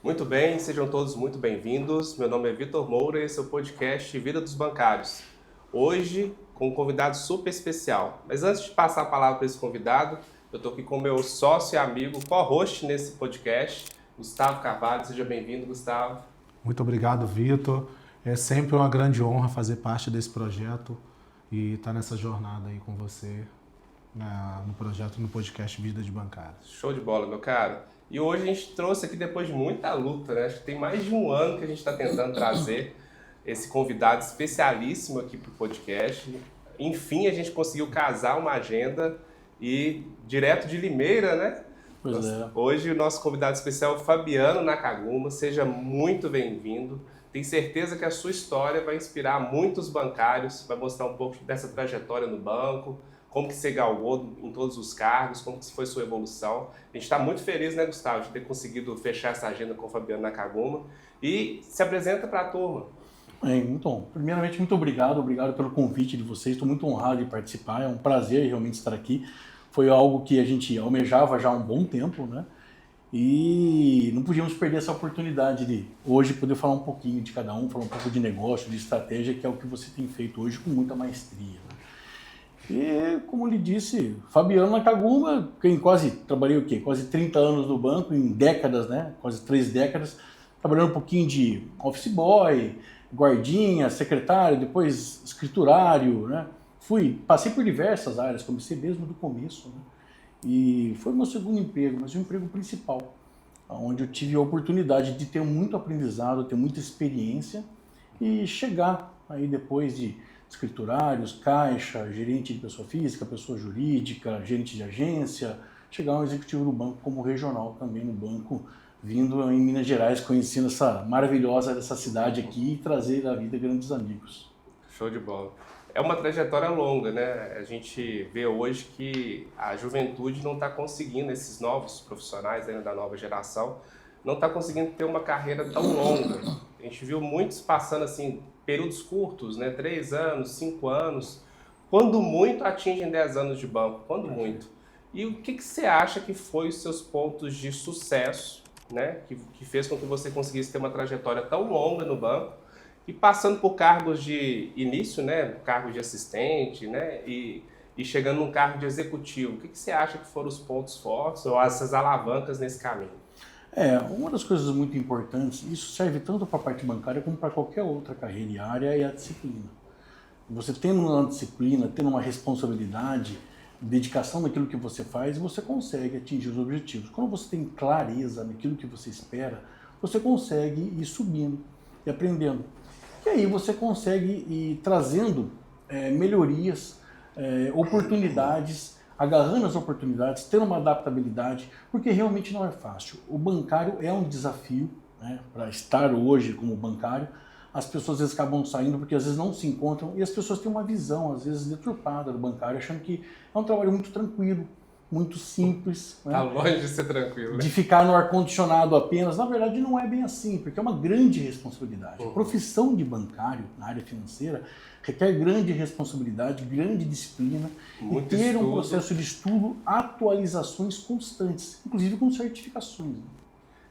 Muito bem, sejam todos muito bem-vindos. Meu nome é Vitor Moura e esse é o podcast Vida dos Bancários. Hoje, com um convidado super especial. Mas antes de passar a palavra para esse convidado, eu estou aqui com o meu sócio e amigo, co-host nesse podcast, Gustavo Carvalho. Seja bem-vindo, Gustavo. Muito obrigado, Vitor. É sempre uma grande honra fazer parte desse projeto e estar nessa jornada aí com você no projeto, no podcast Vida de Bancários. Show de bola, meu caro. E hoje a gente trouxe aqui depois de muita luta, né? Acho que tem mais de um ano que a gente está tentando trazer esse convidado especialíssimo aqui para o podcast. Enfim, a gente conseguiu casar uma agenda e direto de Limeira, né? Pois é. Hoje o nosso convidado especial é o Fabiano Nakaguma. Seja muito bem-vindo. Tenho certeza que a sua história vai inspirar muitos bancários, vai mostrar um pouco dessa trajetória no banco, como que você galgou em todos os cargos, como que foi sua evolução. A gente está muito feliz, né, Gustavo, de ter conseguido fechar essa agenda com o Fabiano Nakaguma. E se apresenta para a turma. Então, primeiramente, muito obrigado pelo convite de vocês. Estou muito honrado de participar, é um prazer realmente estar aqui. Foi algo que a gente almejava já há um bom tempo, né? E não podíamos perder essa oportunidade de hoje poder falar um pouquinho de cada um, falar um pouco de negócio, de estratégia, que é o que você tem feito hoje com muita maestria, né? E, como lhe disse, Fabiano Nakaguma, trabalhei o quê? Quase 30 anos no banco, em décadas, né? Quase 3 décadas, trabalhando um pouquinho de office boy, guardinha, secretário, depois escriturário, né? Passei por diversas áreas, comecei mesmo do começo, né? E foi meu segundo emprego, mas o emprego principal, onde eu tive a oportunidade de ter muito aprendizado, ter muita experiência e chegar aí depois de escriturários, caixa, gerente de pessoa física, pessoa jurídica, gerente de agência, chegar um executivo do banco como regional também no banco, vindo em Minas Gerais, conhecendo essa maravilhosa dessa cidade aqui e trazer da vida grandes amigos. Show de bola. É uma trajetória longa, né? A gente vê hoje que a juventude não está conseguindo, esses novos profissionais ainda da nova geração, não está conseguindo ter uma carreira tão longa. A gente viu muitos passando assim, períodos curtos, né? 3 anos, 5 anos, quando muito atingem 10 anos de banco, quando muito. E o que você acha que foi os seus pontos de sucesso, né? Que fez com que você conseguisse ter uma trajetória tão longa no banco, e passando por cargos de início, né, cargo de assistente, né, e chegando num cargo de executivo. O que você acha que foram os pontos fortes ou essas alavancas nesse caminho? Uma das coisas muito importantes, isso serve tanto para a parte bancária como para qualquer outra carreira e área, é a disciplina. Você tendo uma disciplina, tendo uma responsabilidade, dedicação naquilo que você faz, você consegue atingir os objetivos. Quando você tem clareza naquilo que você espera, você consegue ir subindo e aprendendo. E aí você consegue ir trazendo melhorias, oportunidades, agarrando as oportunidades, tendo uma adaptabilidade, porque realmente não é fácil. O bancário é um desafio, né, para estar hoje como bancário. As pessoas às vezes acabam saindo porque às vezes não se encontram e as pessoas têm uma visão, às vezes, deturpada do bancário, achando que é um trabalho muito tranquilo, muito simples. Tá né? longe de ser tranquilo, né? De ficar no ar-condicionado apenas. Na verdade, não é bem assim, porque é uma grande responsabilidade. A profissão de bancário na área financeira requer grande responsabilidade, grande disciplina Muito e ter estudo. um processo de estudo, atualizações constantes, inclusive com certificações.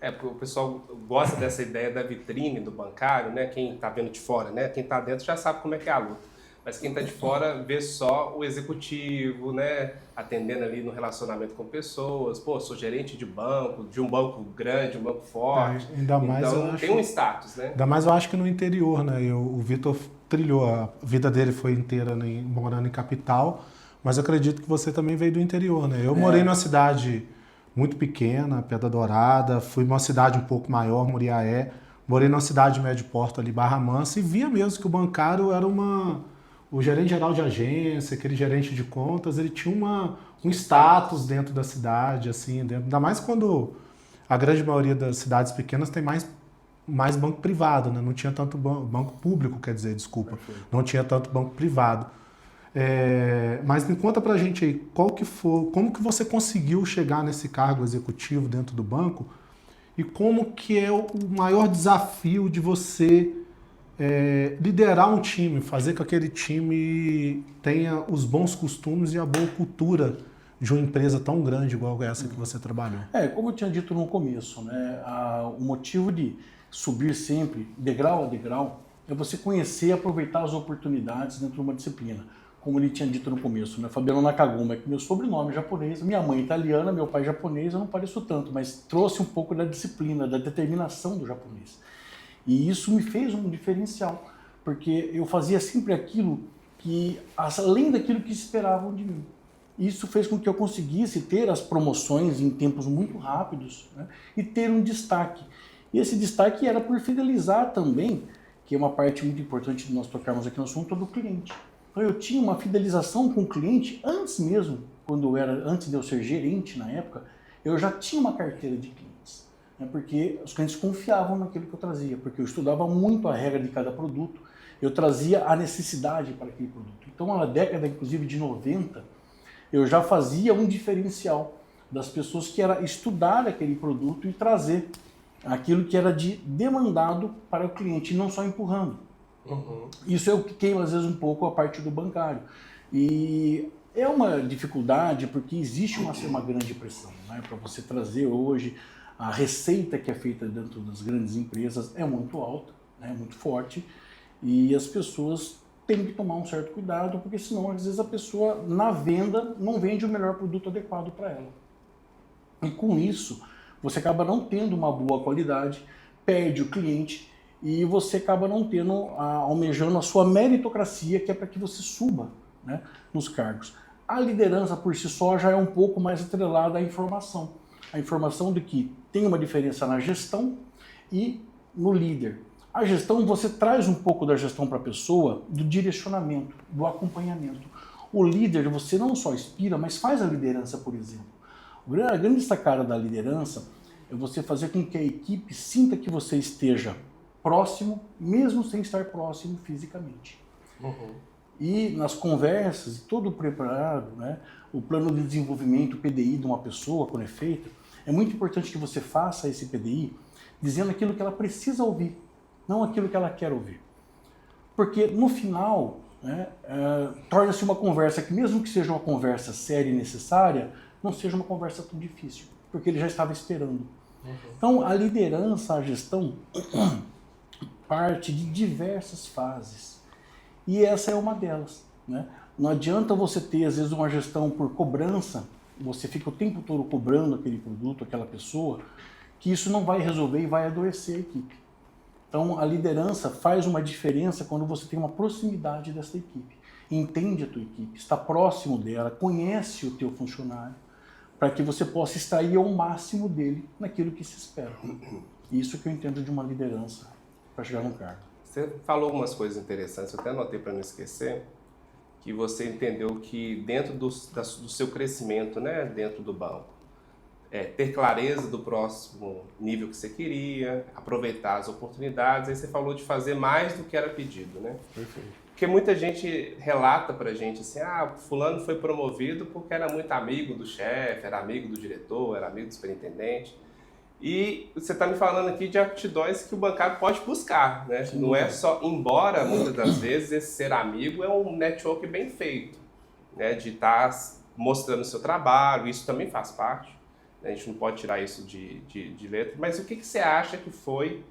Porque o pessoal gosta dessa ideia da vitrine do bancário, né? Quem está vendo de fora, né? Quem está dentro já sabe como é que é a luta. Mas quem está de fora vê só o executivo, né? Atendendo ali no relacionamento com pessoas. Pô, sou gerente de um banco grande, um banco forte. Ainda mais então tem um status, né? Ainda mais eu acho que no interior, né? O Vitor trilhou, a vida dele foi inteira morando em capital, mas eu acredito que você também veio do interior, né? Eu morei numa cidade muito pequena, Pedra Dourada, fui numa cidade um pouco maior, Muriaé, morei numa cidade de médio porte ali, Barra Mansa, e via mesmo que o bancário era o gerente geral de agência, aquele gerente de contas, ele tinha um status dentro da cidade, assim, ainda mais quando a grande maioria das cidades pequenas tem mais banco privado, né? Não tinha tanto banco público, quer dizer, desculpa, não tinha tanto banco privado. Mas me conta pra gente aí, como que você conseguiu chegar nesse cargo executivo dentro do banco e como que é o maior desafio de você liderar um time, fazer com que aquele time tenha os bons costumes e a boa cultura de uma empresa tão grande igual essa que você trabalhou? Como eu tinha dito no começo, né, o motivo de subir sempre, degrau a degrau, é você conhecer e aproveitar as oportunidades dentro de uma disciplina. Como ele tinha dito no começo, né, Fabiano Nakaguma, que meu sobrenome é japonês, minha mãe é italiana, meu pai é japonês, eu não pareço tanto, mas trouxe um pouco da disciplina, da determinação do japonês. E isso me fez um diferencial, porque eu fazia sempre aquilo que, além daquilo que esperavam de mim. Isso fez com que eu conseguisse ter as promoções em tempos muito rápidos, né, e ter um destaque. E esse destaque era por fidelizar também, que é uma parte muito importante de nós tocarmos aqui no assunto, do cliente. Então eu tinha uma fidelização com o cliente antes mesmo, antes de eu ser gerente na época, eu já tinha uma carteira de clientes, né, porque os clientes confiavam naquilo que eu trazia, porque eu estudava muito a regra de cada produto, eu trazia a necessidade para aquele produto. Então na década, inclusive, de 90, eu já fazia um diferencial das pessoas que era estudar aquele produto e trazer aquilo que era demandado para o cliente, e não só empurrando. Uhum. Isso é o que queima, às vezes, um pouco a parte do bancário. E é uma dificuldade porque existe uma grande pressão, né? Para você trazer hoje a receita que é feita dentro das grandes empresas é muito alta, né? Muito forte, e as pessoas têm que tomar um certo cuidado, porque senão, às vezes, a pessoa, na venda, não vende o melhor produto adequado para ela. E com isso, você acaba não tendo uma boa qualidade, perde o cliente, e você acaba não tendo, almejando a sua meritocracia, que é para que você suba, né, nos cargos. A liderança por si só já é um pouco mais atrelada à informação. A informação de que tem uma diferença na gestão e no líder. A gestão, você traz um pouco da gestão para a pessoa, do direcionamento, do acompanhamento. O líder, você não só inspira, mas faz a liderança, por exemplo. A grande sacada da liderança é você fazer com que a equipe sinta que você esteja próximo, mesmo sem estar próximo fisicamente. Uhum. E nas conversas, todo preparado, né, o plano de desenvolvimento, o PDI de uma pessoa, quando é feito, é muito importante que você faça esse PDI dizendo aquilo que ela precisa ouvir, não aquilo que ela quer ouvir. Porque no final, né, torna-se uma conversa que, mesmo que seja uma conversa séria e necessária, não seja uma conversa tão difícil, porque ele já estava esperando. Uhum. Então, a liderança, a gestão, parte de diversas fases. E essa é uma delas, né? Não adianta você ter, às vezes, uma gestão por cobrança, você fica o tempo todo cobrando aquele produto, aquela pessoa, que isso não vai resolver e vai adoecer a equipe. Então, a liderança faz uma diferença quando você tem uma proximidade dessa equipe. Entende a tua equipe, está próximo dela, conhece o teu funcionário, para que você possa extrair ao máximo dele naquilo que se espera. Isso que eu entendo de uma liderança para chegar no cargo. Você falou algumas coisas interessantes, eu até anotei para não esquecer, que você entendeu que dentro do seu crescimento, né, dentro do banco, ter clareza do próximo nível que você queria, aproveitar as oportunidades, aí você falou de fazer mais do que era pedido, né? Perfeito. Porque muita gente relata pra gente assim, fulano foi promovido porque era muito amigo do chefe, era amigo do diretor, era amigo do superintendente. E você está me falando aqui de aptidões que o bancário pode buscar, né? Sim. Não é só, embora muitas das vezes esse ser amigo é um network bem feito, né? De estar mostrando o seu trabalho, isso também faz parte, né? A gente não pode tirar isso de letra, mas o que você acha que foi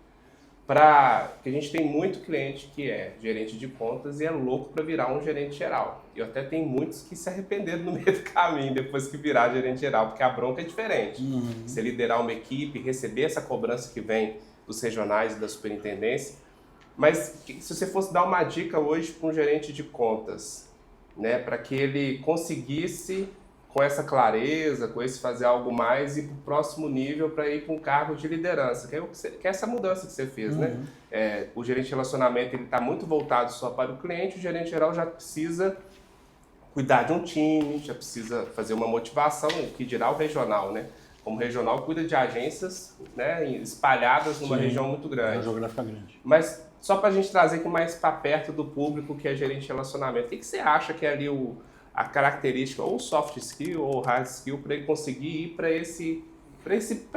que a gente tem muito cliente que é gerente de contas e é louco para virar um gerente geral. Eu até tenho muitos que se arrependeram no meio do caminho depois que virar gerente geral, porque a bronca é diferente. Uhum. Você liderar uma equipe, receber essa cobrança que vem dos regionais e da superintendência. Mas se você fosse dar uma dica hoje para um gerente de contas, né, para que ele conseguisse, com essa clareza, com esse fazer algo mais, ir para o próximo nível para ir para um cargo de liderança, que é essa mudança que você fez, né? O gerente de relacionamento está muito voltado só para o cliente, o gerente geral já precisa cuidar de um time, já precisa fazer uma motivação, o que dirá o regional, né? Como regional cuida de agências, né, espalhadas numa região muito grande. Uma geográfica grande. Mas só para a gente trazer aqui mais para perto do público que é gerente de relacionamento, o que você acha que é ali a característica, ou soft skill ou hard skill, para ele conseguir ir para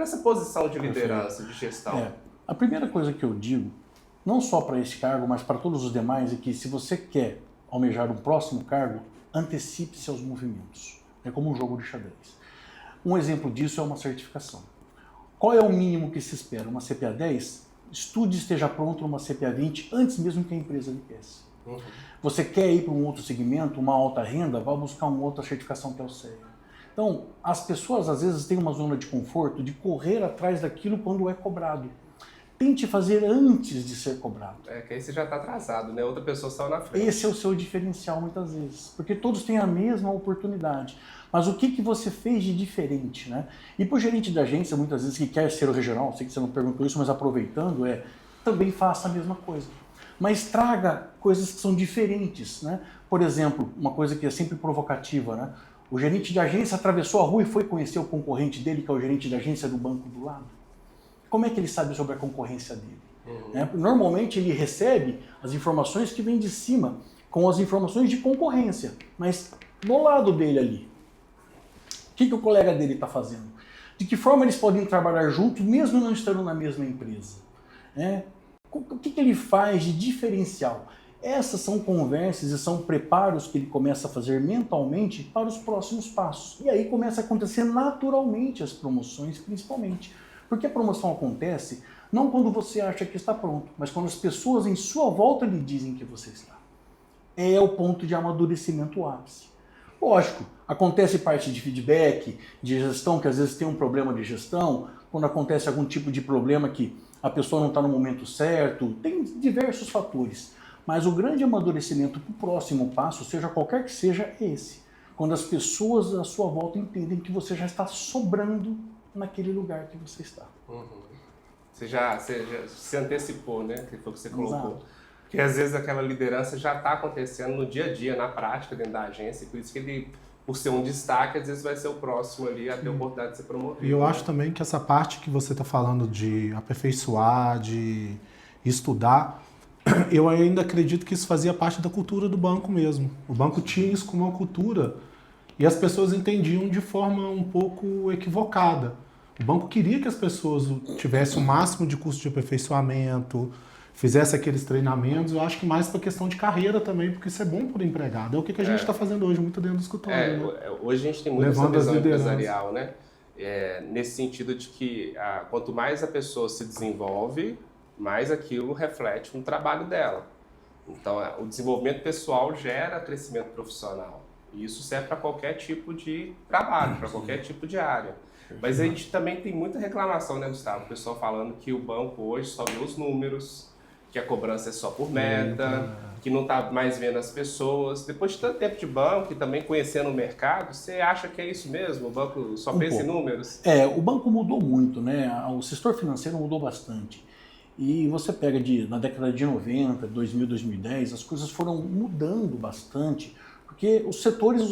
essa posição de liderança, de gestão? A primeira coisa que eu digo, não só para esse cargo, mas para todos os demais, é que se você quer almejar um próximo cargo, antecipe-se aos movimentos. É como um jogo de xadrez. Um exemplo disso é uma certificação. Qual é o mínimo que se espera? Uma CPA 10? Estude e esteja pronto numa CPA 20 antes mesmo que a empresa lhe peça. Você quer ir para um outro segmento, uma alta renda, vá buscar uma outra certificação que é o CEA. Então, as pessoas às vezes têm uma zona de conforto de correr atrás daquilo quando é cobrado. Tente fazer antes de ser cobrado. Que aí você já está atrasado, né? Outra pessoa saiu na frente. Esse é o seu diferencial muitas vezes, porque todos têm a mesma oportunidade. Mas o que você fez de diferente, né? E para o gerente de agência, muitas vezes, que quer ser o regional, sei que você não perguntou isso, mas aproveitando, também faça a mesma coisa. Mas traga coisas que são diferentes, né? Por exemplo, uma coisa que é sempre provocativa, né? O gerente de agência atravessou a rua e foi conhecer o concorrente dele, que é o gerente de agência do banco do lado. Como é que ele sabe sobre a concorrência dele? Normalmente ele recebe as informações que vêm de cima, com as informações de concorrência, mas do lado dele ali. O que o colega dele está fazendo? De que forma eles podem trabalhar juntos, mesmo não estando na mesma empresa? O que ele faz de diferencial? Essas são conversas e são preparos que ele começa a fazer mentalmente para os próximos passos. E aí começa a acontecer naturalmente as promoções, principalmente. Porque a promoção acontece não quando você acha que está pronto, mas quando as pessoas em sua volta lhe dizem que você está. É o ponto de amadurecimento ápice. Lógico, acontece parte de feedback, de gestão, que às vezes tem um problema de gestão, quando acontece algum tipo de problema que a pessoa não está no momento certo, tem diversos fatores. Mas o grande amadurecimento para o próximo passo, seja qualquer que seja, é esse. Quando as pessoas à sua volta entendem que você já está sobrando naquele lugar que você está. Você já se antecipou, né? Que foi o que você colocou. Exato. Porque às vezes aquela liderança já está acontecendo no dia a dia, na prática, dentro da agência, e por isso que ele, por ser um destaque, às vezes vai ser o próximo ali a ter a oportunidade de ser promovido. E eu acho também que essa parte que você está falando de aperfeiçoar, de estudar, eu ainda acredito que isso fazia parte da cultura do banco mesmo. O banco tinha isso como uma cultura e as pessoas entendiam de forma um pouco equivocada. O banco queria que as pessoas tivessem o máximo de curso de aperfeiçoamento, fizesse aqueles treinamentos, eu acho que mais para questão de carreira também, porque isso é bom para o empregado. É o que a gente está fazendo hoje, muito dentro do escritório. Né? Hoje a gente tem muito Levando essa visão as lideranças. empresarial, né? Nesse sentido de que quanto mais a pessoa se desenvolve, mais aquilo reflete no trabalho dela. Então, o desenvolvimento pessoal gera crescimento profissional. E isso serve para qualquer tipo de trabalho, para qualquer tipo de área. Mas a gente também tem muita reclamação, né, Gustavo? O pessoal falando que o banco hoje só vê os números, que a cobrança é só por meta, que não está mais vendo as pessoas. Depois de tanto tempo de banco e também conhecendo o mercado, você acha que é isso mesmo? O banco só pensa em números? O banco mudou muito, né? O setor financeiro mudou bastante. E você pega na década de 90, 2000, 2010, as coisas foram mudando bastante, porque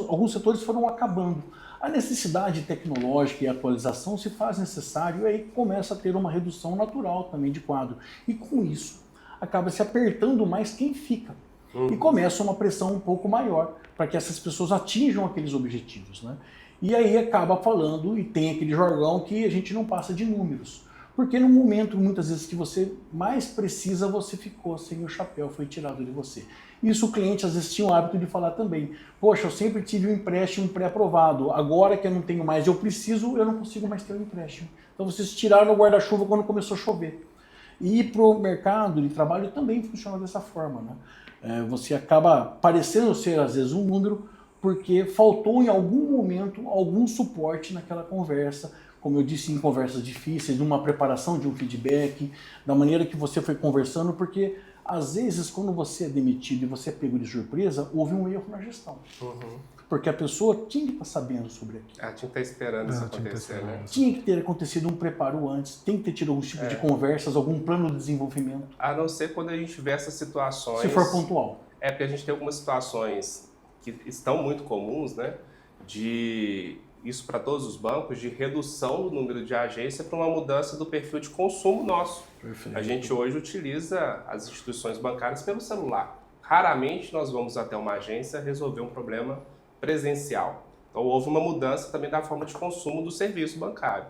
alguns setores foram acabando. A necessidade tecnológica e atualização se faz necessário e aí começa a ter uma redução natural também de quadro. E com isso, acaba se apertando mais quem fica. E começa uma pressão um pouco maior para que essas pessoas atinjam aqueles objetivos, né? E aí acaba falando, e tem aquele jargão que a gente não passa de números. Porque no momento, muitas vezes, que você mais precisa, você ficou sem o chapéu, foi tirado de você. Isso o cliente às vezes tinha o hábito de falar também. Poxa, eu sempre tive um empréstimo pré-aprovado, agora que eu não tenho mais, eu não consigo mais ter um empréstimo. Então vocês tiraram o guarda-chuva quando começou a chover. E para o mercado de trabalho também funciona dessa forma, né? Você acaba parecendo ser, às vezes, um número, porque faltou em algum momento algum suporte naquela conversa, como eu disse, em conversas difíceis, numa preparação de um feedback, da maneira que você foi conversando, porque às vezes quando você é demitido e você é pego de surpresa, houve um erro na gestão. Porque a pessoa tinha que estar sabendo sobre aquilo. Tinha que estar esperando isso acontecer, né? Tinha que ter acontecido um preparo antes, tem que ter tido algum tipo de conversas, algum plano de desenvolvimento. A não ser quando a gente vê essas situações... Se for pontual. Porque a gente tem algumas situações que estão muito comuns, né? Isso para todos os bancos, de redução do número de agência para uma mudança do perfil de consumo nosso. Perfeito. A gente hoje utiliza as instituições bancárias pelo celular. Raramente nós vamos até uma agência resolver um problema presencial. Então houve uma mudança também da forma de consumo do serviço bancário.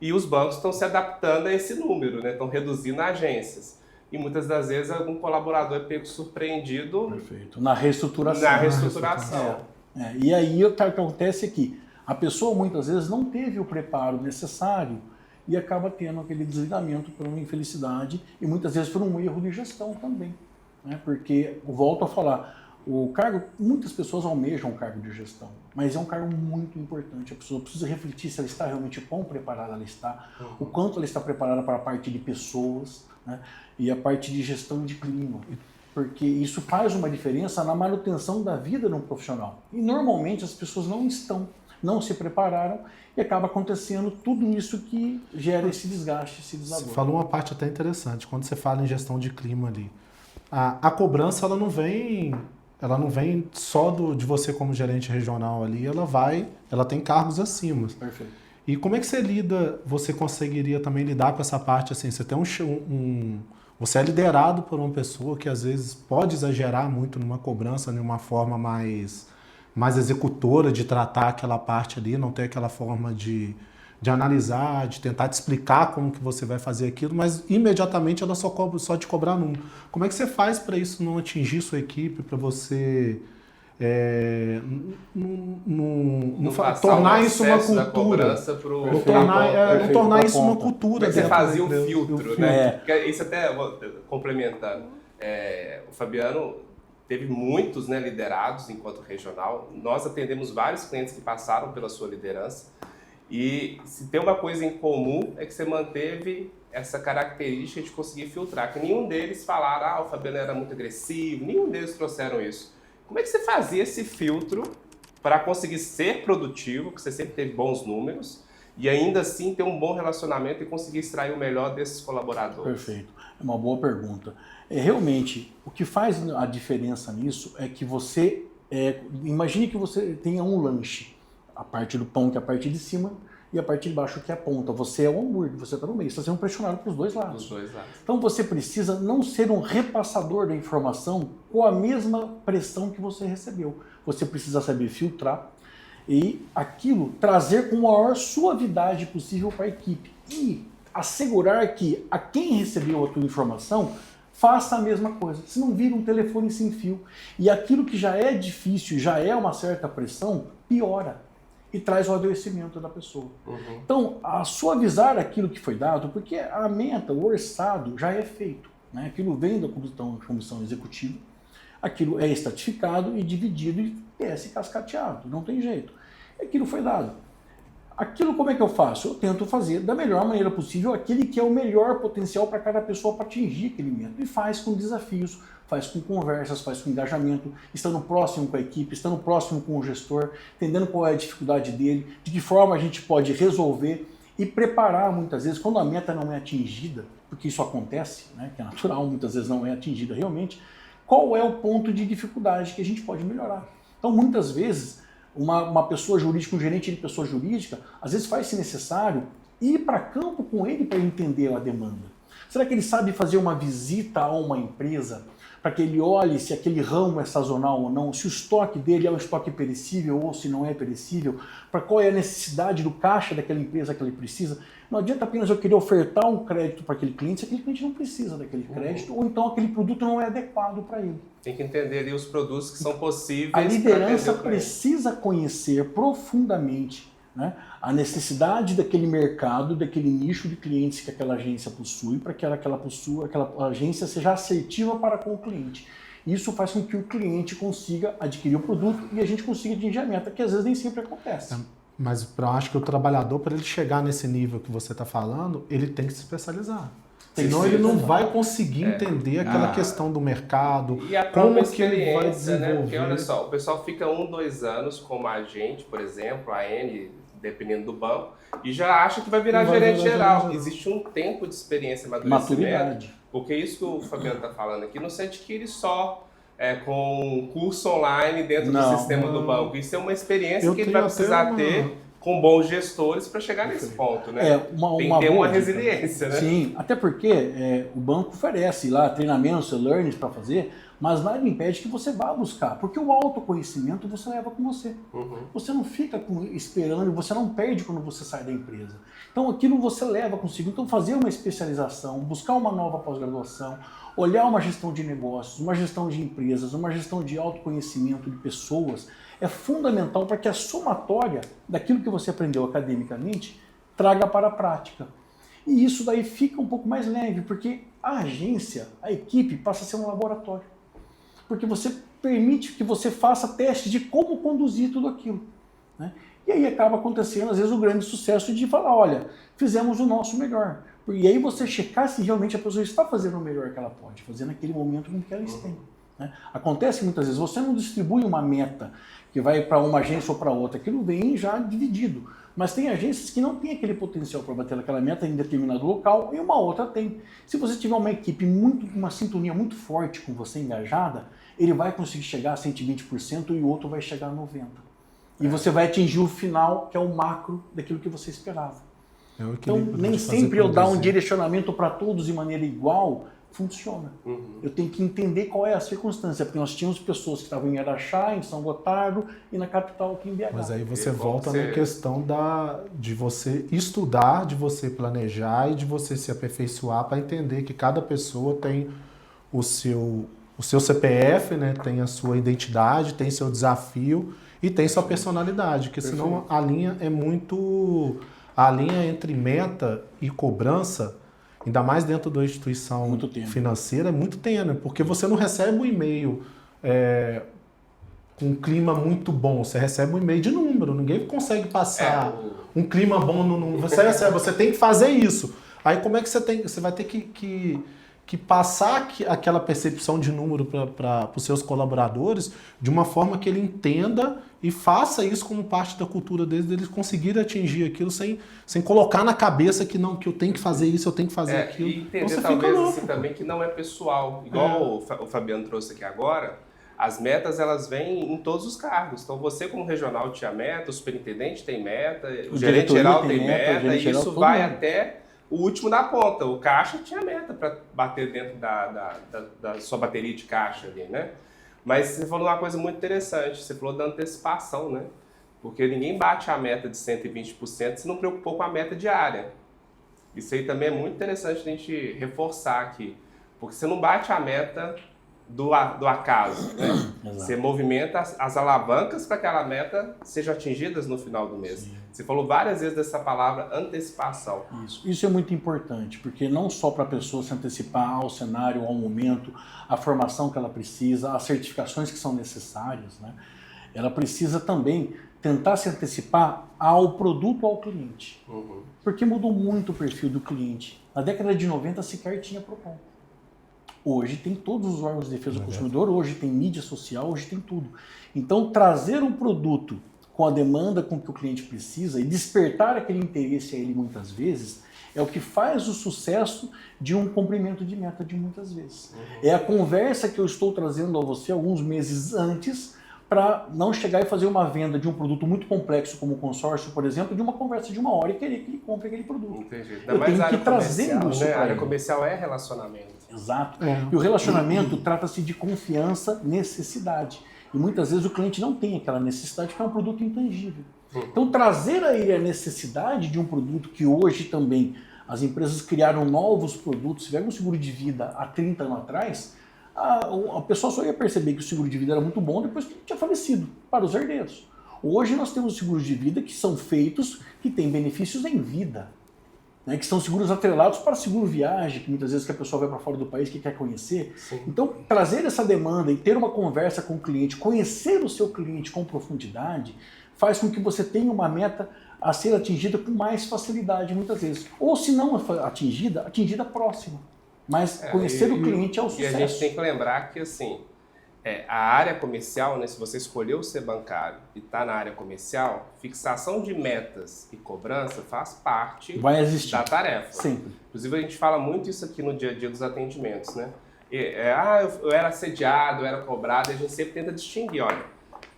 E os bancos estão se adaptando a esse número, né? Estão reduzindo agências. E muitas das vezes algum colaborador é pego surpreendido. Perfeito. Na reestruturação. Na reestruturação. E aí o que acontece é que a pessoa muitas vezes não teve o preparo necessário e acaba tendo aquele desligamento por uma infelicidade e muitas vezes por um erro de gestão também. Né? Porque, volto a falar, o cargo, muitas pessoas almejam o cargo de gestão, mas é um cargo muito importante. A pessoa precisa refletir se ela está realmente quão preparada ela está, o quanto ela está preparada para a parte de pessoas, né? E a parte de gestão de clima. Porque isso faz uma diferença na manutenção da vida de um profissional. E normalmente as pessoas não estão, não se prepararam e acaba acontecendo tudo isso que gera esse desgaste, esse desaboro. Você falou uma parte até interessante, quando você fala em gestão de clima ali. A cobrança ela não vem só de você como gerente regional ali, ela tem cargos acima. Perfeito. E como é que você conseguiria também lidar com essa parte assim? Você tem você é liderado por uma pessoa que às vezes pode exagerar muito numa cobrança, de uma forma mais executora de tratar aquela parte ali, não ter aquela forma de analisar, de tentar te explicar como que você vai fazer aquilo, mas imediatamente ela só te cobrar número. Como é que você faz para isso não atingir sua equipe, para você tornar isso uma cultura? Não tornar isso uma cultura. Você fazia o filtro, né? Isso até, complementando, o Fabiano teve muitos, né, liderados enquanto regional. Nós atendemos vários clientes que passaram pela sua liderança. E se tem uma coisa em comum é que você manteve essa característica de conseguir filtrar, que nenhum deles falaram, o Fabiano era muito agressivo, nenhum deles trouxeram isso. Como é que você fazia esse filtro para conseguir ser produtivo, que você sempre teve bons números, e ainda assim ter um bom relacionamento e conseguir extrair o melhor desses colaboradores? Perfeito, é uma boa pergunta. Realmente, o que faz a diferença nisso é que você, imagine que você tenha um lanche, a parte do pão que é a parte de cima e a parte de baixo que é a ponta. Você é o hambúrguer, você está no meio, você está sendo pressionado para os dois lados. Então você precisa não ser um repassador da informação com a mesma pressão que você recebeu. Você precisa saber filtrar e aquilo trazer com a maior suavidade possível para a equipe e assegurar que a quem recebeu a tua informação faça a mesma coisa. Se não vira um telefone sem fio. E aquilo que já é difícil, já é uma certa pressão, piora. E traz o adoecimento da pessoa. Então, a suavizar aquilo que foi dado, porque a meta, o orçado, já é feito. Né? Aquilo vem da comissão executiva, aquilo é estratificado e dividido e desce cascateado, não tem jeito. Aquilo foi dado. Aquilo como é que eu faço? Eu tento fazer da melhor maneira possível aquele que é o melhor potencial para cada pessoa para atingir aquele método. E faz com desafios, faz com conversas, faz com engajamento, estando próximo com a equipe, estando próximo com o gestor, entendendo qual é a dificuldade dele, de que forma a gente pode resolver e preparar muitas vezes, quando a meta não é atingida, porque isso acontece, né, que é natural, muitas vezes não é atingida realmente, qual é o ponto de dificuldade que a gente pode melhorar. Então muitas vezes uma pessoa jurídica, um gerente de pessoa jurídica, às vezes faz-se necessário ir para campo com ele para entender a demanda. Será que ele sabe fazer uma visita a uma empresa para que ele olhe se aquele ramo é sazonal ou não, se o estoque dele é um estoque perecível ou se não é perecível, para qual é a necessidade do caixa daquela empresa que ele precisa? Não adianta apenas eu querer ofertar um crédito para aquele cliente se aquele cliente não precisa daquele crédito ou então aquele produto não é adequado para ele. Tem que entender ali os produtos que são possíveis. A liderança precisa conhecer profundamente, né, a necessidade daquele mercado, daquele nicho de clientes que aquela agência possui, para que aquela agência seja assertiva para com o cliente. Isso faz com que o cliente consiga adquirir o produto e a gente consiga atingir a meta, que às vezes nem sempre acontece. Mas eu acho que o trabalhador, para ele chegar nesse nível que você está falando, ele tem que se especializar. Senão ele não vai conseguir entender aquela questão do mercado, e a como que ele vai desenvolver. Né? Porque olha só, o pessoal fica 1, 2 anos como agente, por exemplo, a N, dependendo do banco, e já acha que vai virar gerente geral. Existe um tempo de experiência e amadurecimento. Porque isso que o Fabiano está falando aqui não se adquire só com um curso online dentro do sistema do banco. Isso é uma experiência que ele vai precisar ter com bons gestores para chegar nesse ponto, né? Tem que ter uma resiliência, né? Sim, até porque o banco oferece lá treinamentos, learnings para fazer, mas nada impede que você vá buscar, porque o autoconhecimento você leva com você. Você não fica esperando, você não perde quando você sai da empresa. Então aquilo você leva consigo. Então fazer uma especialização, buscar uma nova pós-graduação, olhar uma gestão de negócios, uma gestão de empresas, uma gestão de autoconhecimento de pessoas, é fundamental para que a somatória daquilo que você aprendeu academicamente traga para a prática. E isso daí fica um pouco mais leve, porque a agência, a equipe, passa a ser um laboratório. Porque você permite que você faça testes de como conduzir tudo aquilo, né? E aí acaba acontecendo, às vezes, o grande sucesso de falar, olha, fizemos o nosso melhor. E aí você checar se realmente a pessoa está fazendo o melhor que ela pode fazer naquele momento com que ela tem. Né? Acontece muitas vezes, você não distribui uma meta que vai para uma agência ou para outra, aquilo vem já dividido. Mas tem agências que não têm aquele potencial para bater aquela meta em determinado local e uma outra tem. Se você tiver uma equipe, uma sintonia muito forte com você engajada, ele vai conseguir chegar a 120% e o outro vai chegar a 90%. E você vai atingir o final, que é o macro daquilo que você esperava. Então, nem sempre eu dar um direcionamento para todos de maneira igual funciona. Eu tenho que entender qual é a circunstância, porque nós tínhamos pessoas que estavam em Araxá, em São Gotardo e na capital aqui em BH. Mas aí você volta na questão de você estudar, de você planejar e de você se aperfeiçoar para entender que cada pessoa tem o seu CPF, né, tem a sua identidade, tem seu desafio e tem sua personalidade, porque senão a linha é muito... A linha entre meta e cobrança, ainda mais dentro da instituição financeira, é muito tênue, porque você não recebe um e-mail com um clima muito bom, você recebe um e-mail de número, ninguém consegue passar um clima bom no número, você tem que fazer isso. Aí como é que você vai ter que passar aquela percepção de número para os seus colaboradores de uma forma que ele entenda e faça isso como parte da cultura deles conseguirem atingir aquilo sem colocar na cabeça que não, que eu tenho que fazer isso, eu tenho que fazer aquilo. E entender talvez assim também que não é pessoal. Igual o Fabiano trouxe aqui agora, as metas elas vêm em todos os cargos. Então você como regional tinha meta, o superintendente tem meta, o gerente geral tem meta, e isso vai até o último da ponta. O caixa tinha meta para bater dentro da sua bateria de caixa ali, né? Mas você falou uma coisa muito interessante, você falou da antecipação, né? Porque ninguém bate a meta de 120% se não preocupou com a meta diária. Isso aí também é muito interessante a gente reforçar aqui. Porque você não bate a meta do acaso, né? Você movimenta as alavancas para que aquela meta seja atingidas no final do mês. Sim. Você falou várias vezes dessa palavra antecipação. Isso é muito importante, porque não só para a pessoa se antecipar ao cenário, ao momento, a formação que ela precisa, as certificações que são necessárias, né? Ela precisa também tentar se antecipar ao produto, ao cliente. Porque mudou muito o perfil do cliente. Na década de 90 sequer tinha Procon. Hoje tem todos os órgãos de defesa do consumidor, hoje tem mídia social, hoje tem tudo. Então, trazer um produto com a demanda com que o cliente precisa e despertar aquele interesse a ele muitas vezes é o que faz o sucesso de um cumprimento de meta de muitas vezes. É a conversa que eu estou trazendo a você alguns meses antes para não chegar e fazer uma venda de um produto muito complexo como o consórcio, por exemplo, de uma conversa de uma hora e querer que ele compre aquele produto. Entendi. Eu tenho que trazer isso, né? A área comercial é relacionamento. Exato. E o relacionamento trata-se de confiança, necessidade. E muitas vezes o cliente não tem aquela necessidade porque é um produto intangível. Então trazer a ele a necessidade de um produto que hoje também as empresas criaram novos produtos. Se tiver um seguro de vida há 30 anos atrás, a pessoa só ia perceber que o seguro de vida era muito bom depois que ele tinha falecido, para os herdeiros. Hoje nós temos seguros de vida que são feitos, que têm benefícios em vida, né, que são seguros atrelados para seguro viagem, que muitas vezes que a pessoa vai para fora do país que quer conhecer. Sim. Então, trazer essa demanda e ter uma conversa com o cliente, conhecer o seu cliente com profundidade, faz com que você tenha uma meta a ser atingida com mais facilidade, muitas vezes. Ou se não atingida próxima. Mas conhecer o cliente é o sucesso. E a gente tem que lembrar que, assim, a área comercial, né, se você escolheu ser bancário e está na área comercial, fixação de metas e cobrança faz parte da tarefa. Sempre. Inclusive, a gente fala muito isso aqui no dia a dia dos atendimentos, né? Eu era assediado, eu era cobrado, e a gente sempre tenta distinguir, olha,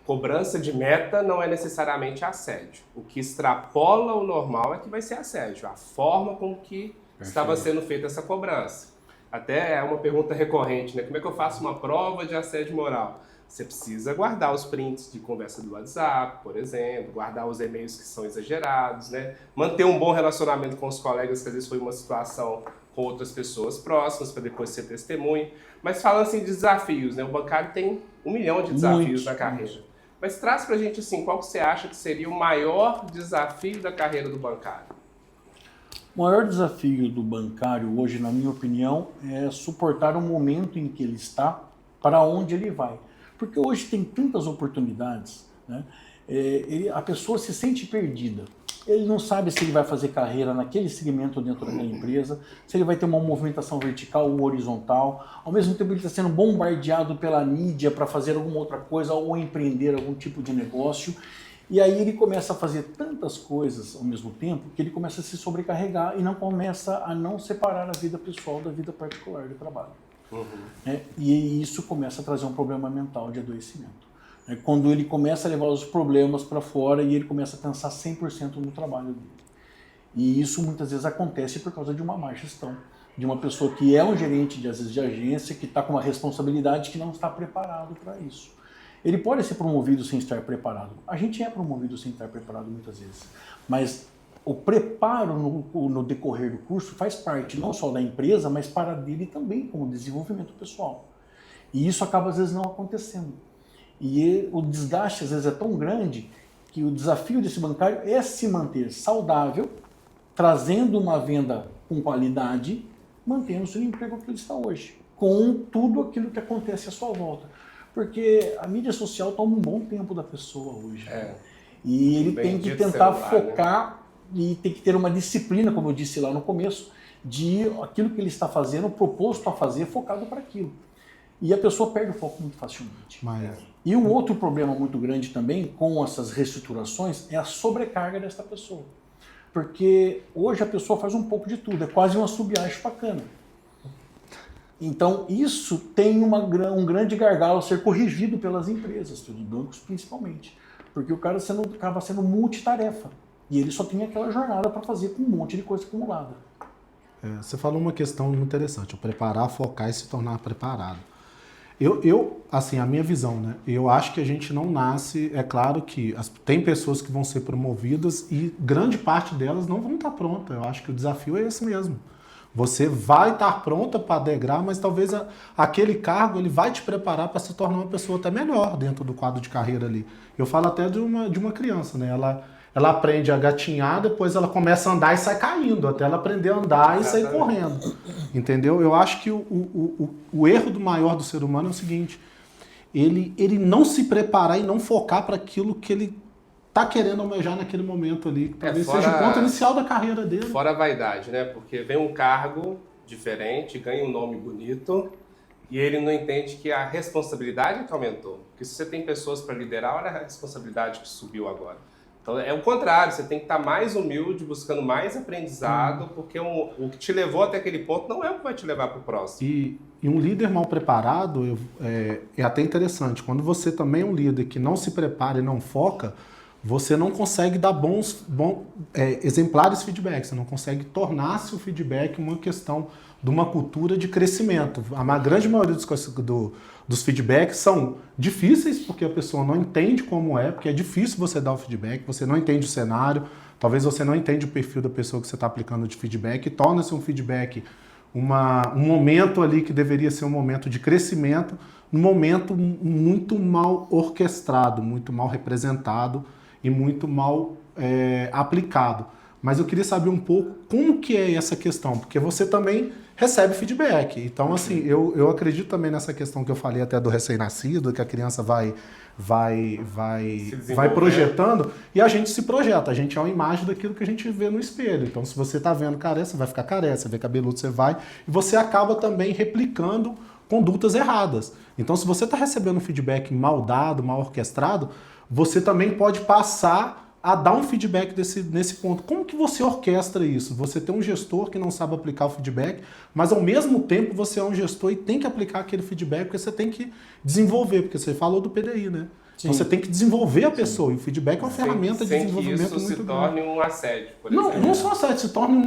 cobrança de meta não é necessariamente assédio. O que extrapola o normal é que vai ser assédio, a forma com que estava sendo feita essa cobrança. Até é uma pergunta recorrente, né? Como é que eu faço uma prova de assédio moral? Você precisa guardar os prints de conversa do WhatsApp, por exemplo, guardar os e-mails que são exagerados, né? Manter um bom relacionamento com os colegas, que às vezes foi uma situação com outras pessoas próximas, para depois ser testemunha. Mas falando assim de desafios, né? O bancário tem 1 milhão de desafios na carreira. Mas traz pra gente assim, qual que você acha que seria o maior desafio da carreira do bancário? O maior desafio do bancário hoje, na minha opinião, é suportar o momento em que ele está, para onde ele vai. Porque hoje tem tantas oportunidades, né? A pessoa se sente perdida. Ele não sabe se ele vai fazer carreira naquele segmento dentro daquela empresa, se ele vai ter uma movimentação vertical ou horizontal. Ao mesmo tempo ele está sendo bombardeado pela mídia para fazer alguma outra coisa ou empreender algum tipo de negócio. E aí ele começa a fazer tantas coisas ao mesmo tempo que ele começa a se sobrecarregar e não começa a não separar a vida pessoal da vida particular do trabalho. E isso começa a trazer um problema mental de adoecimento. Quando ele começa a levar os problemas para fora e ele começa a pensar 100% no trabalho dele. E isso muitas vezes acontece por causa de uma má gestão, de uma pessoa que é um gerente às vezes de agência, que está com uma responsabilidade que não está preparado para isso. Ele pode ser promovido sem estar preparado. A gente é promovido sem estar preparado muitas vezes. Mas o preparo no decorrer do curso faz parte não só da empresa, mas para dele também, como desenvolvimento pessoal. E isso acaba às vezes não acontecendo. E o desgaste às vezes é tão grande que o desafio desse bancário é se manter saudável, trazendo uma venda com qualidade, mantendo-se no emprego que ele está hoje, com tudo aquilo que acontece à sua volta. Porque a mídia social toma um bom tempo da pessoa hoje. E ele tem que tentar focar, né? E tem que ter uma disciplina, como eu disse lá no começo, de aquilo que ele está fazendo, proposto a fazer, focado para aquilo. E a pessoa perde o foco muito facilmente. E um outro problema muito grande também com essas reestruturações é a sobrecarga desta pessoa. Porque hoje a pessoa faz um pouco de tudo, é quase uma sub-arte bacana. Então isso tem um grande gargalo a ser corrigido pelas empresas, pelos bancos principalmente. Porque o cara acaba sendo multitarefa. E ele só tem aquela jornada para fazer com um monte de coisa acumulada. Você falou uma questão muito interessante, o preparar, focar e se tornar preparado. Assim, a minha visão, né? Eu acho que a gente não nasce, é claro que tem pessoas que vão ser promovidas e grande parte delas não vão estar prontas. Eu acho que o desafio é esse mesmo. Você vai estar pronta para degrar, mas talvez aquele cargo ele vai te preparar para se tornar uma pessoa até melhor dentro do quadro de carreira ali. Eu falo até de uma criança, né? Ela aprende a gatinhar, depois ela começa a andar e sai caindo, até ela aprender a andar e sair correndo. Entendeu? Eu acho que o erro maior do ser humano é o seguinte, ele não se preparar e não focar para aquilo que ele está querendo almejar naquele momento ali. Talvez seja o ponto inicial da carreira dele. Fora a vaidade, né? Porque vem um cargo diferente, ganha um nome bonito e ele não entende que a responsabilidade que aumentou. Porque se você tem pessoas para liderar, olha a responsabilidade que subiu agora. Então é o contrário, você tem que estar mais humilde, buscando mais aprendizado, porque o que te levou até aquele ponto não é o que vai te levar para o próximo. E um líder mal preparado é até interessante. Quando você também é um líder que não se prepara e não foca, você não consegue dar bons exemplares feedbacks, você não consegue tornar-se o feedback uma questão de uma cultura de crescimento. A grande maioria dos feedbacks são difíceis, porque a pessoa não entende como porque é difícil você dar o feedback, você não entende o cenário, talvez você não entende o perfil da pessoa que você está aplicando de feedback, e torna-se um feedback um momento ali que deveria ser um momento de crescimento, um momento muito mal orquestrado, muito mal representado e muito mal aplicado. Mas eu queria saber um pouco como que é essa questão, porque você também recebe feedback. Então, assim, eu acredito também nessa questão que eu falei até do recém-nascido, que a criança vai projetando, e a gente se projeta, a gente é uma imagem daquilo que a gente vê no espelho. Então, se você está vendo careca, você vai ficar careca, você vê cabeludo, você vai, e você acaba também replicando condutas erradas. Então, se você está recebendo feedback mal dado, mal orquestrado, você também pode passar a dar um feedback nesse ponto. Como que você orquestra isso? Você tem um gestor que não sabe aplicar o feedback, mas ao mesmo tempo você é um gestor e tem que aplicar aquele feedback, porque você tem que desenvolver, porque você falou do PDI, né? Então você tem que desenvolver a pessoa, e o feedback é uma ferramenta de desenvolvimento muito grande. Sem que isso se torne um assédio, por exemplo. Não só um assédio, se torne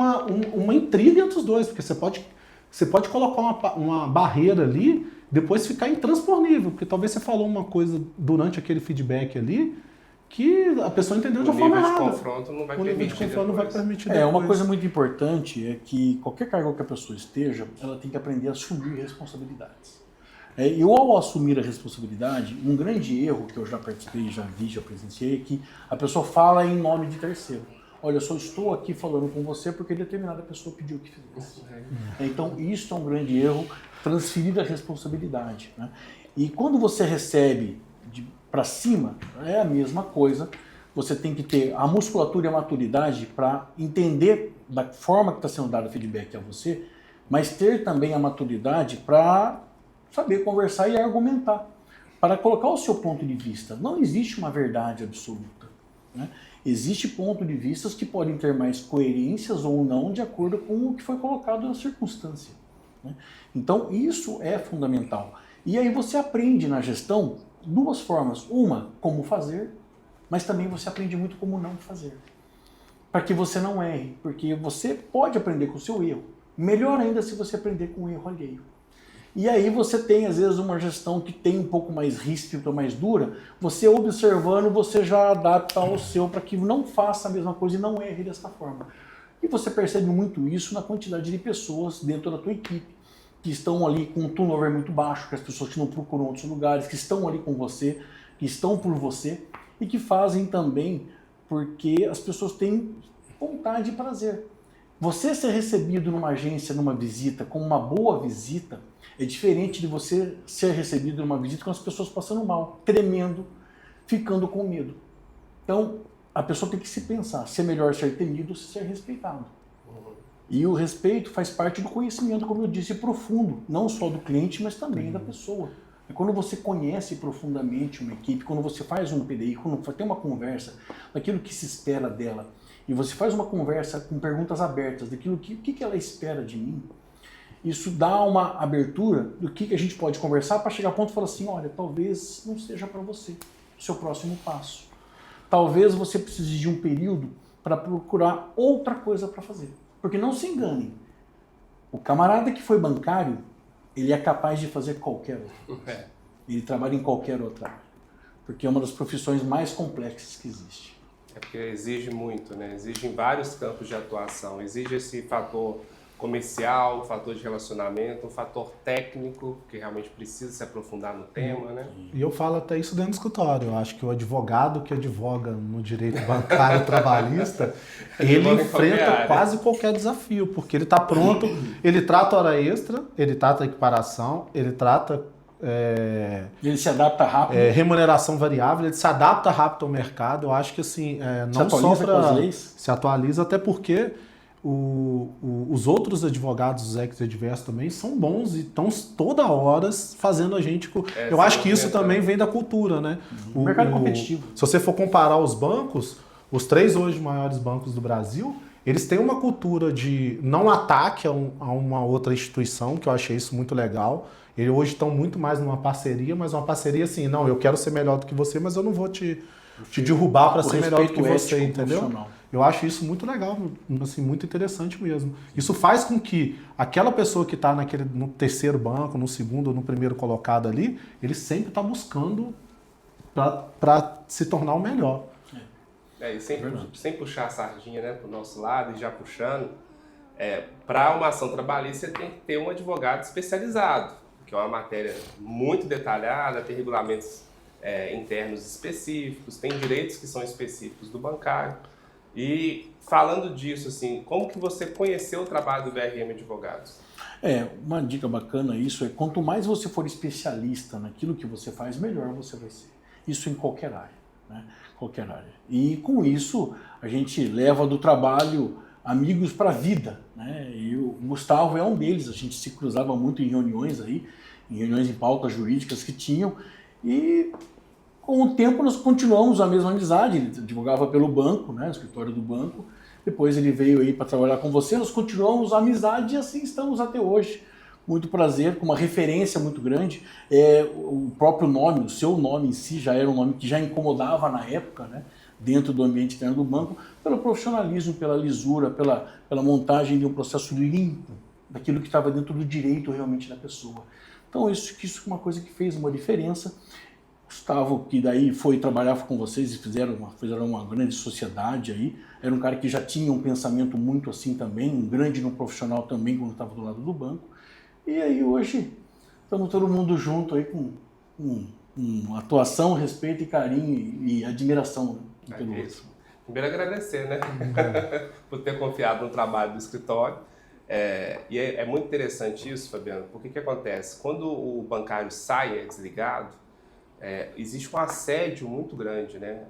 uma intriga entre os dois, porque você pode colocar uma barreira ali, depois ficar intransponível, porque talvez você falou uma coisa durante aquele feedback ali, que a pessoa entendeu de uma forma errada. O nível de confronto não vai permitir. Uma coisa muito importante é que qualquer cargo que a pessoa esteja, ela tem que aprender a assumir responsabilidades. Eu, ao assumir a responsabilidade, um grande erro que eu já participei, já vi, já presenciei, é que a pessoa fala em nome de terceiro. Olha, eu só estou aqui falando com você porque determinada pessoa pediu que fizesse. Então, isso é um grande erro, transferir a responsabilidade, né? E quando você recebe para cima, é a mesma coisa. Você tem que ter a musculatura e a maturidade para entender da forma que está sendo dado o feedback a você, mas ter também a maturidade para saber conversar e argumentar, para colocar o seu ponto de vista. Não existe uma verdade absoluta, né? Existem pontos de vista que podem ter mais coerências ou não de acordo com o que foi colocado na circunstância, né? Então, isso é fundamental. E aí você aprende na gestão duas formas. Uma, como fazer, mas também você aprende muito como não fazer. Para que você não erre, porque você pode aprender com o seu erro. Melhor ainda se você aprender com o erro alheio. E aí você tem, às vezes, uma gestão que tem um pouco mais ríspida, mais dura, você observando, você já adapta ao seu para que não faça a mesma coisa e não erre dessa forma. E você percebe muito isso na quantidade de pessoas dentro da tua equipe, que estão ali com um turnover muito baixo, que as pessoas que não procuram outros lugares, que estão ali com você, que estão por você e que fazem também porque as pessoas têm vontade e prazer. Você ser recebido numa agência, numa visita, com uma boa visita, é diferente de você ser recebido numa visita com as pessoas passando mal, tremendo, ficando com medo. Então, a pessoa tem que se pensar se é melhor ser temido ou se ser respeitado. E o respeito faz parte do conhecimento, como eu disse, profundo, não só do cliente, mas também da pessoa. É quando você conhece profundamente uma equipe, quando você faz um PDI, quando tem uma conversa daquilo que se espera dela, e você faz uma conversa com perguntas abertas daquilo que ela espera de mim, isso dá uma abertura do que a gente pode conversar para chegar a ponto e falar assim, olha, talvez não seja para você o seu próximo passo. Talvez você precise de um período para procurar outra coisa para fazer. Porque não se enganem, o camarada que foi bancário, ele é capaz de fazer qualquer outra coisa. Ele trabalha em qualquer outra área. Porque é uma das profissões mais complexas que existe. É porque exige muito, né? Exige em vários campos de atuação. Exige esse fator comercial, o fator de relacionamento, o fator técnico, que realmente precisa se aprofundar no tema, né? E eu falo até isso dentro do escritório. Eu acho que o advogado que advoga no direito bancário trabalhista, ele enfrenta quase qualquer desafio, porque ele está pronto, ele trata hora extra, ele trata equiparação, ele trata... ele se adapta rápido. Remuneração variável, ele se adapta rápido ao mercado. Eu acho que assim, não só para... Se atualiza, até porque... os outros advogados, os ex-adversos também, são bons e estão toda hora fazendo a gente... eu acho que isso também vem da cultura, né? O mercado competitivo. Se você for comparar os bancos, os 3 hoje maiores bancos do Brasil, eles têm uma cultura de não ataque a uma outra instituição, que eu achei isso muito legal. Eles hoje estão muito mais numa parceria, mas uma parceria assim, não, eu quero ser melhor do que você, mas eu não vou te derrubar para ser melhor do que você, entendeu? Eu acho isso muito legal, assim, muito interessante mesmo. Isso faz com que aquela pessoa que está no terceiro banco, no segundo ou no primeiro colocado ali, ele sempre está buscando para se tornar o melhor. E sem puxar a sardinha, né, para o nosso lado e já puxando, para uma ação trabalhista você tem que ter um advogado especializado, que é uma matéria muito detalhada, tem regulamentos internos específicos, tem direitos que são específicos do bancário. E falando disso, assim, como que você conheceu o trabalho do BRM Advogados? Uma dica bacana isso é quanto mais você for especialista naquilo que você faz, melhor você vai ser. Isso em qualquer área, né? Qualquer área. E com isso a gente leva do trabalho amigos para a vida, né? E o Gustavo é um deles. A gente se cruzava muito em reuniões em pautas jurídicas que tinham e com o tempo nós continuamos a mesma amizade. Ele advogava pelo banco, né, no escritório do banco. Depois ele veio aí para trabalhar com você. Nós continuamos a amizade e assim estamos até hoje. Muito prazer, com uma referência muito grande. O próprio nome, o seu nome em si já era um nome que já incomodava na época, né, dentro do ambiente interno do banco, pelo profissionalismo, pela lisura, pela montagem de um processo limpo, daquilo que estava dentro do direito realmente da pessoa. Então isso é uma coisa que fez uma diferença. Gustavo, que daí foi trabalhar com vocês e fizeram uma grande sociedade aí, era um cara que já tinha um pensamento muito assim também, um grande no profissional também quando estava do lado do banco. E aí hoje estamos todo mundo junto aí com atuação, respeito e carinho e admiração pelo outro. Primeiro agradecer, né? Por ter confiado no trabalho do escritório. E é muito interessante isso, Fabiano, porque o que acontece? Quando o bancário sai, é desligado, existe um assédio muito grande, né?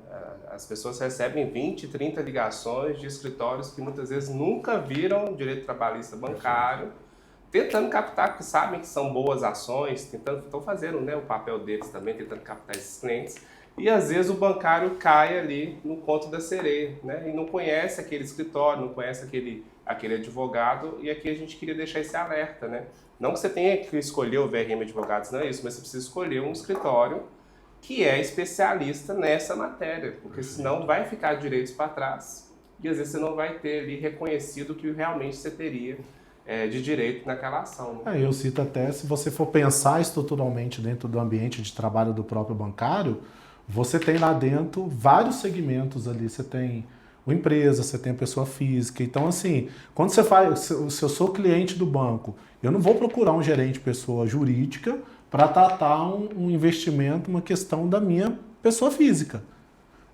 As pessoas recebem 20, 30 ligações de escritórios que muitas vezes nunca viram direito trabalhista bancário, tentando captar, porque sabem que são boas ações, estão fazendo, né, o papel deles também, tentando captar esses clientes. E às vezes o bancário cai ali no conto da sereia, né? E não conhece aquele escritório, não conhece aquele advogado, e aqui a gente queria deixar esse alerta, né? Não que você tenha que escolher o VRM Advogados, não é isso, mas você precisa escolher um escritório que é especialista nessa matéria, porque senão vai ficar direitos para trás e às vezes você não vai ter ali reconhecido o que realmente você teria de direito naquela ação. Né? Eu cito até, se você for pensar estruturalmente dentro do ambiente de trabalho do próprio bancário, você tem lá dentro vários segmentos ali, você tem uma empresa, você tem a pessoa física. Então, assim, quando você faz, se eu sou cliente do banco, eu não vou procurar um gerente pessoa jurídica para tratar um investimento, uma questão da minha pessoa física.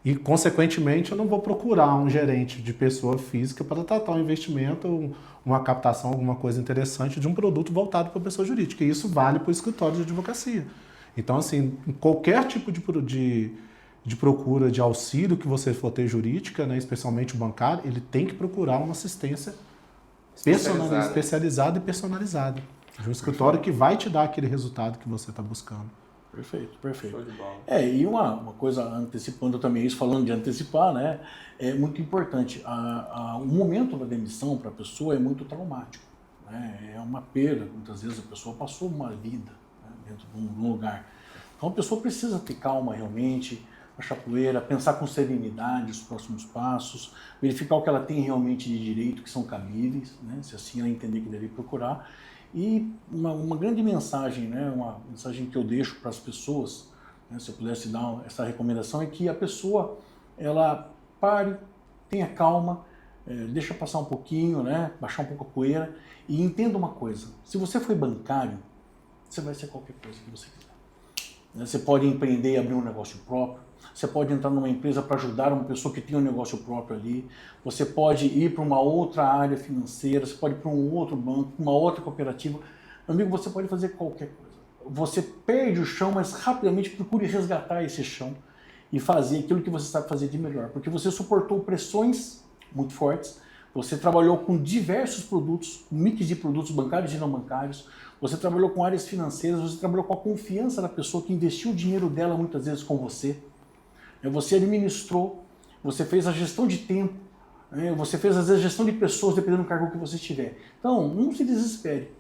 E, consequentemente, eu não vou procurar um gerente de pessoa física para tratar um investimento, uma captação, alguma coisa interessante de um produto voltado para a pessoa jurídica. E isso vale para o escritório de advocacia. Então, assim, qualquer tipo de procura de auxílio que você for ter jurídica, né, especialmente o bancário, ele tem que procurar uma assistência especializada e personalizada. De um escritório que vai te dar aquele resultado que você está buscando. Perfeito, perfeito. E uma coisa, antecipando também isso, falando de antecipar, né, é muito importante. O momento da demissão para a pessoa é muito traumático. Né, é uma perda, muitas vezes a pessoa passou uma vida, né, dentro de um lugar. Então a pessoa precisa ter calma realmente, baixar a poeira, pensar com serenidade os próximos passos, verificar o que ela tem realmente de direito, que são cabíveis, né, se assim ela entender que deve procurar. E uma grande mensagem, né, uma mensagem que eu deixo para as pessoas, né, se eu pudesse dar essa recomendação, é que a pessoa, ela pare, tenha calma, deixa passar um pouquinho, né, baixar um pouco a poeira e entenda uma coisa, se você foi bancário, você vai ser qualquer coisa que você quiser. Você pode empreender e abrir um negócio próprio, você pode entrar numa empresa para ajudar uma pessoa que tem um negócio próprio ali, você pode ir para uma outra área financeira, você pode ir para um outro banco, uma outra cooperativa. Meu amigo, você pode fazer qualquer coisa. Você perde o chão, mas rapidamente procure resgatar esse chão e fazer aquilo que você sabe fazer de melhor, porque você suportou pressões muito fortes, você trabalhou com diversos produtos, um mix de produtos bancários e não bancários, você trabalhou com áreas financeiras, você trabalhou com a confiança da pessoa que investiu o dinheiro dela muitas vezes com você. Você administrou, você fez a gestão de tempo, você fez às vezes a gestão de pessoas, dependendo do cargo que você tiver. Então, não se desespere.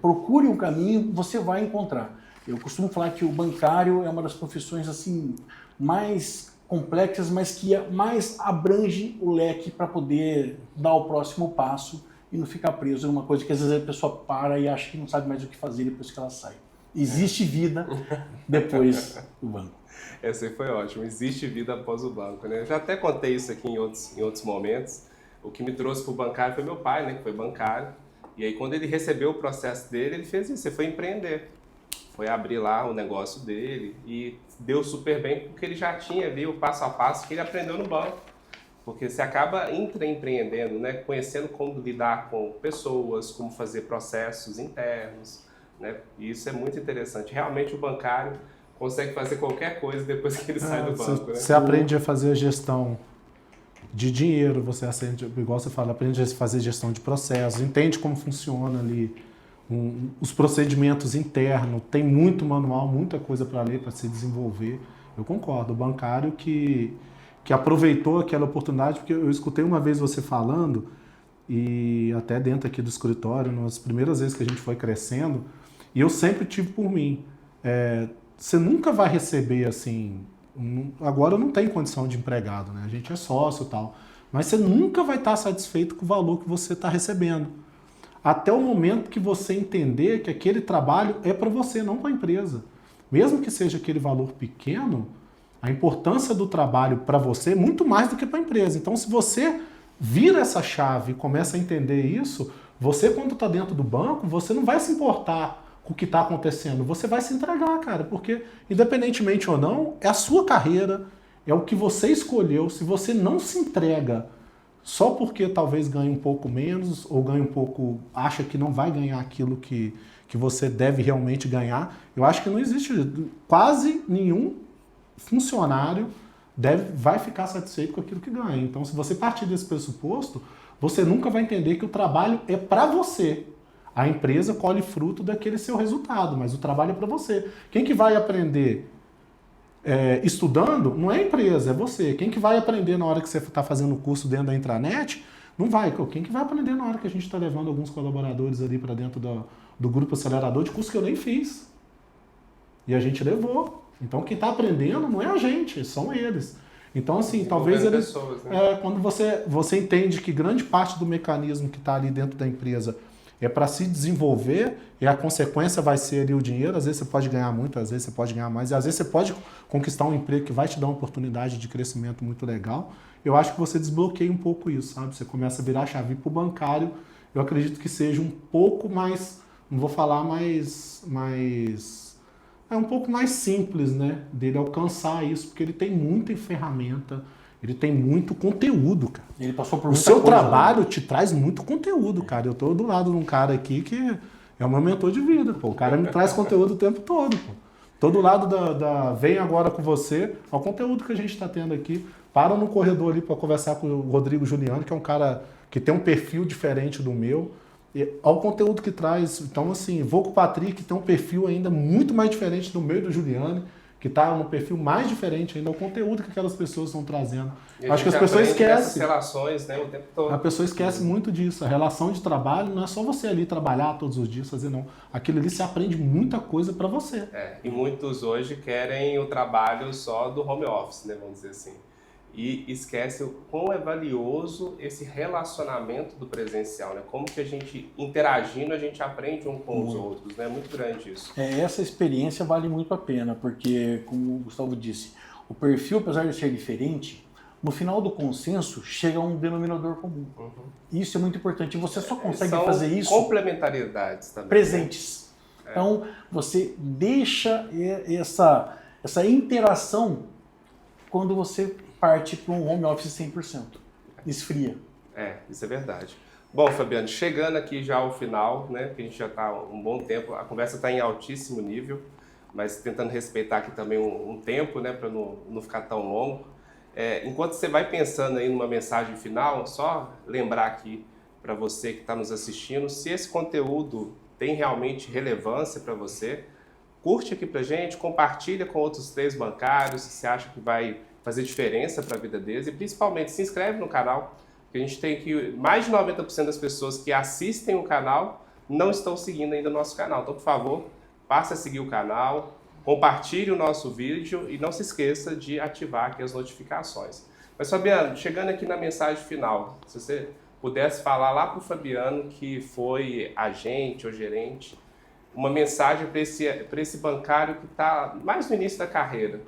Procure um caminho, você vai encontrar. Eu costumo falar que o bancário é uma das profissões assim mais complexas, mas que mais abrange o leque para poder dar o próximo passo e não ficar preso em uma coisa que às vezes a pessoa para e acha que não sabe mais o que fazer depois que ela sai. Existe vida depois do banco. Essa aí foi ótimo. Existe vida após o banco, né? Eu já até contei isso aqui em outros momentos. O que me trouxe para o bancário foi meu pai, né? Que foi bancário. E aí, quando ele recebeu o processo dele, ele fez isso. Ele foi empreender. Foi abrir lá o negócio dele e deu super bem, porque ele já tinha ali o passo a passo que ele aprendeu no banco. Porque você acaba empreendendo, né? Conhecendo como lidar com pessoas, como fazer processos internos, né? E isso é muito interessante. Realmente, o bancário consegue fazer qualquer coisa depois que ele sai do banco. Você aprende a fazer a gestão de dinheiro, você aprende, igual você fala, aprende a fazer gestão de processos, entende como funciona ali os procedimentos internos, tem muito manual, muita coisa para ler, para se desenvolver. Eu concordo, o bancário que aproveitou aquela oportunidade, porque eu escutei uma vez você falando, e até dentro aqui do escritório, nas primeiras vezes que a gente foi crescendo, e eu sempre tive por mim, você nunca vai receber assim, agora eu não tenho condição de empregado, né? A gente é sócio e tal, mas você nunca vai estar satisfeito com o valor que você está recebendo. Até o momento que você entender que aquele trabalho é para você, não para a empresa. Mesmo que seja aquele valor pequeno, a importância do trabalho para você é muito mais do que para a empresa. Então, se você vira essa chave e começa a entender isso, você, quando está dentro do banco, você não vai se importar com o que está acontecendo, você vai se entregar, cara, porque independentemente ou não, é a sua carreira, é o que você escolheu. Se você não se entrega só porque talvez ganhe um pouco menos ou ganhe um pouco, acha que não vai ganhar aquilo que você deve realmente ganhar, eu acho que não existe quase nenhum funcionário vai ficar satisfeito com aquilo que ganha. Então, se você partir desse pressuposto, você nunca vai entender que o trabalho é para você. A empresa colhe fruto daquele seu resultado, mas o trabalho é para você. Quem que vai aprender estudando não é a empresa, é você. Quem que vai aprender na hora que você está fazendo o curso dentro da intranet, não vai. Quem que vai aprender na hora que a gente está levando alguns colaboradores ali para dentro do grupo acelerador de curso que eu nem fiz. E a gente levou. Então, quem está aprendendo não é a gente, são eles. Então, assim, talvez eles... pessoas, né? Quando você entende que grande parte do mecanismo que está ali dentro da empresa é para se desenvolver, e a consequência vai ser ali o dinheiro. Às vezes você pode ganhar muito, às vezes você pode ganhar mais, e às vezes você pode conquistar um emprego que vai te dar uma oportunidade de crescimento muito legal. Eu acho que você desbloqueia um pouco isso, sabe? Você começa a virar a chave para o bancário. Eu acredito que seja um pouco mais, não vou falar é um pouco mais simples, né? Dele alcançar isso, porque ele tem muita ferramenta, ele tem muito conteúdo, cara. Ele passou por O muita seu coisa, trabalho né? te traz muito conteúdo, cara. Eu tô do lado de um cara aqui que é o meu mentor de vida, pô. O cara me traz conteúdo o tempo todo, pô. Tô do lado vem agora com você, ao conteúdo que a gente tá tendo aqui. Para no corredor ali para conversar com o Rodrigo Juliano, que é um cara que tem um perfil diferente do meu. E ao conteúdo que traz. Então, assim, vou com o Patrick, que tem um perfil ainda muito mais diferente do meu e do Juliano, que está num perfil mais diferente ainda, o conteúdo que aquelas pessoas estão trazendo. Acho que as pessoas esquecem. Relações, né, o tempo todo. A pessoa esquece muito disso. A relação de trabalho não é só você ali trabalhar todos os dias, fazer não. Aquilo ali você aprende muita coisa para você. E muitos hoje querem o trabalho só do home office, né, vamos dizer assim. E esquece o quão é valioso esse relacionamento do presencial, né? Como que a gente, interagindo, a gente aprende um com os outros, né? É muito grande isso. Essa experiência vale muito a pena, porque, como o Gustavo disse, o perfil, apesar de ser diferente, no final do consenso chega a um denominador comum. Isso é muito importante. E você só consegue fazer isso... complementariedades também. Presentes. Né? Então, você deixa essa interação quando você parte para um home office 100%. Esfria. Isso é verdade. Bom, Fabiano, chegando aqui já ao final, né, que a gente já está um bom tempo, a conversa está em altíssimo nível, mas tentando respeitar aqui também um tempo, né, para não ficar tão longo. Enquanto você vai pensando aí numa mensagem final, só lembrar aqui para você que está nos assistindo, se esse conteúdo tem realmente relevância para você, curte aqui para gente, compartilha com outros 3 bancários, se você acha que vai fazer diferença para a vida deles, e principalmente se inscreve no canal, porque a gente tem que mais de 90% das pessoas que assistem o canal não estão seguindo ainda o nosso canal. Então, por favor, passe a seguir o canal, compartilhe o nosso vídeo e não se esqueça de ativar aqui as notificações. Mas, Fabiano, chegando aqui na mensagem final, se você pudesse falar lá para o Fabiano, que foi agente ou gerente, uma mensagem para esse bancário que está mais no início da carreira,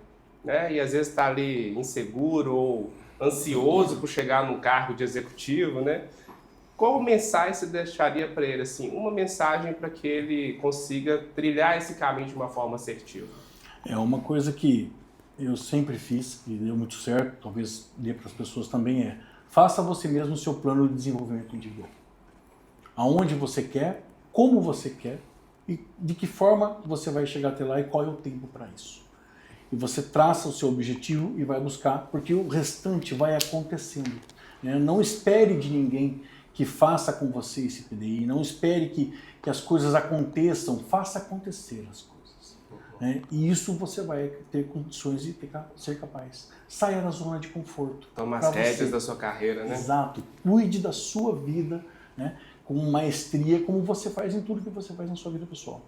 né? E às vezes está ali inseguro ou ansioso por chegar num cargo de executivo, né? Qual mensagem você deixaria para ele, assim, uma mensagem para que ele consiga trilhar esse caminho de uma forma assertiva? É uma coisa que eu sempre fiz e deu muito certo, talvez dê para as pessoas também, faça você mesmo o seu plano de desenvolvimento individual. Aonde você quer, como você quer e de que forma você vai chegar até lá e qual é o tempo para isso. E você traça o seu objetivo e vai buscar, porque o restante vai acontecendo. Né? Não espere de ninguém que faça com você esse PDI, não espere que as coisas aconteçam, faça acontecer as coisas. Né? E isso você vai ter condições de ser capaz. Saia da zona de conforto. Toma as rédeas da sua carreira, né? Exato. Cuide da sua vida, né? Com maestria, como você faz em tudo que você faz na sua vida pessoal.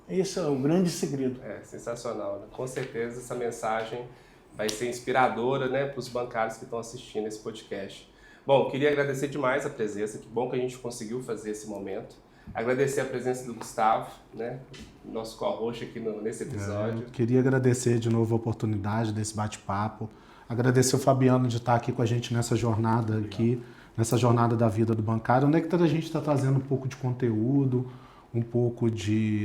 Esse é o grande segredo. Sensacional. Né? Com certeza essa mensagem vai ser inspiradora, né, para os bancários que estão assistindo esse podcast. Bom, queria agradecer demais a presença, que bom que a gente conseguiu fazer esse momento. Agradecer a presença do Gustavo, né, nosso co-host aqui nesse episódio. Queria agradecer de novo a oportunidade desse bate-papo. Agradecer o Fabiano de estar aqui com a gente nessa jornada aqui, nessa jornada da vida do bancário, onde é que a gente está trazendo um pouco de conteúdo, um pouco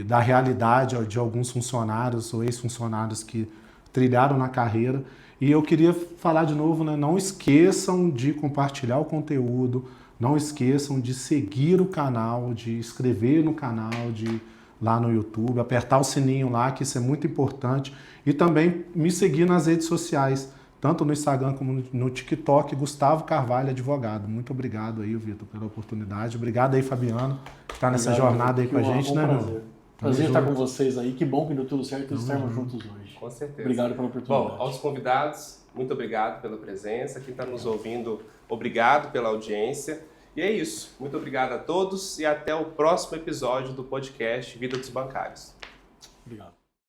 da realidade de alguns funcionários ou ex-funcionários que trilharam na carreira. E eu queria falar de novo, né? Não esqueçam de compartilhar o conteúdo, não esqueçam de seguir o canal, de inscrever no canal, lá no YouTube, apertar o sininho lá, que isso é muito importante. E também me seguir nas redes sociais, tanto no Instagram como no TikTok, Gustavo Carvalho Advogado. Muito obrigado aí, Vitor, pela oportunidade. Obrigado aí, Fabiano, que está nessa jornada aí com a gente, né, meu? Prazer estar com vocês aí. Que bom que deu tudo certo e estarmos juntos hoje. Com certeza. Obrigado pela oportunidade. Bom, aos convidados, muito obrigado pela presença. Quem está nos ouvindo, obrigado pela audiência. E é isso. Muito obrigado a todos e até o próximo episódio do podcast Vida dos Bancários. Obrigado.